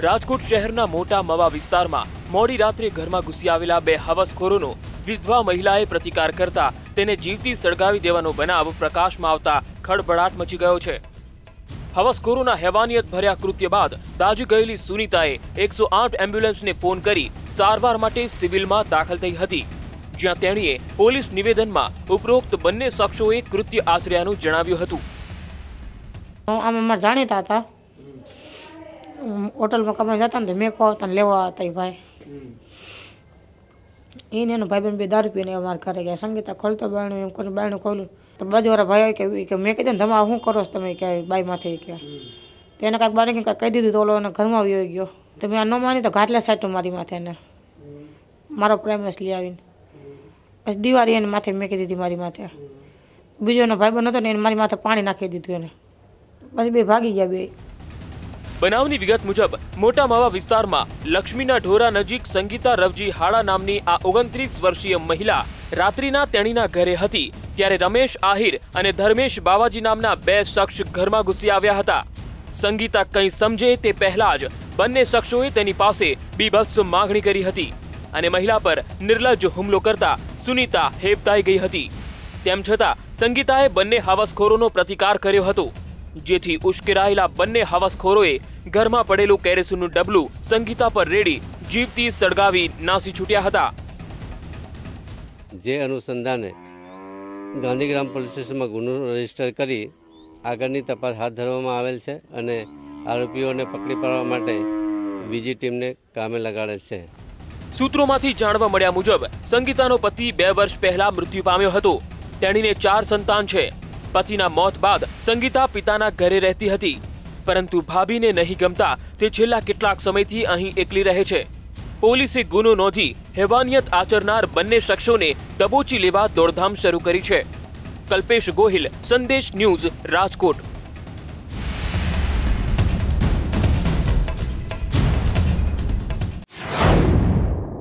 રાજકોટ શહેરના મોટા મવા વિસ્તારમાં મોડી રાત્રે ઘરમાં ઘૂસી આવેલા બે હવસખોરોનો વિધવા મહિલાએ પ્રતિકાર કરતા તેને જીવતી સળગાવી દેવાનો બનાવ પ્રકાશમાં આવતા ખળભળાટ મચી ગયો છે। હવસખોરોના હેવાનિયત ભર્યા કૃત્ય બાદ દાઝી ગયેલી સુનીતાએ 108 એમ્બ્યુલન્સને ફોન કરી સારવાર માટે સિવિલમાં દાખલ થઈ હતી, જ્યાં તેણીએ પોલીસ નિવેદનમાં ઉપરોક્ત બંને શખ્સોએ કૃત્ય આચર્યાનું જણાવ્યું હતું। અમારે જાણીતા હતા, હોટલમાં કમાઈ જતા ને મેં કહો તને લેવા હતા ભાઈ, એને એનો ભાઈ બહેન બે દારૂ પીને અમારે ઘરે ગયા। સંગીતા ખોલતો બાયણું એમ કરીને બાયણું ખોલ્યું તો બાજુવાળા ભાઈ કે મેં કીધું ને તમે શું કરો છો તમે કે બાઈ માથે કે તેને કાંઈક બારે કાંઈક કહી દીધું તો ઓલો એને ઘરમાં આવ્યો ગયો તો મેં આ ન માની તો ઘાટલા સાઈટો મારી માથે એને મારો પ્રેમસ લઈ આવીને પછી દિવાળી એને માથે મેકી દીધી મારી માથે। બીજો એનો ભાઈ બહેન હતો ને એને મારી માથે પાણી નાખી દીધું એને, પછી બે ભાગી ગયા બે। બનાવની વિગત મુજબ મોટા માવા વિસ્તારમાં લક્ષ્મીના ઢોરા નજીક સંગીતા રવજી હાડા નામની આ 29 વર્ષીય મહિલા રાત્રિના તેણીના ઘરે હતી ત્યારે રમેશ આહિર અને ધર્મેશ બાવાજી નામના બે શખ્સ ઘરમાં ઘૂસી આવ્યા હતા। સંગીતા કંઈ સમજે તે પહેલા જ બંને શખ્સોએ તેની પાસે બીભત્સ માંગણી કરી હતી અને મહિલા પર નિર્લજ્જ હુમલો કરતા સુનીતા હેબતાઈ ગઈ હતી। તેમ છતાં સંગીતાએ બંને હવસખોરોનો પ્રતિકાર કર્યો હતો, જેથી ઉશ્કેરાયેલા બંને હવસખોરોએ ઘરમાં પડેલું કેરોસીનનું ડબલું સંગીતા પર રેડી જીવતી સળગાવી નાસી છૂટ્યા હતા। જે અનુસંધાને ગાંધીગ્રામ પોલીસ સ્ટેશનમાં ગુનો રજીસ્ટર કરી આગળની તપાસ હાથ ધરવામાં આવેલ છે અને આરોપીઓને પકડી પાડવા માટે બીજી ટીમને કામે લગાડેલ છે। સૂત્રોમાંથી જાણવા મળ્યા મુજબ સંગીતાનો પતિ 2 વર્ષ પહેલા મૃત્યુ પામ્યો હતો। તેણીને 4 સંતાન છે। પતિના મોત બાદ સંગીતા પિતાના ઘરે રહેતી હતી, પરંતુ ભાભીને નહીં ગમતા તે છેલ્લા કેટલાક સમયથી અહીં એકલી રહે છે। પોલીસે ગુનો નોંધી હેવાનિયત આચરનાર બંને શખ્સોને દબોચી લેવા દોડધામ શરૂ કરી છે। કલ્પેશ ગોહિલ, સંદેશ ન્યૂઝ, રાજકોટ।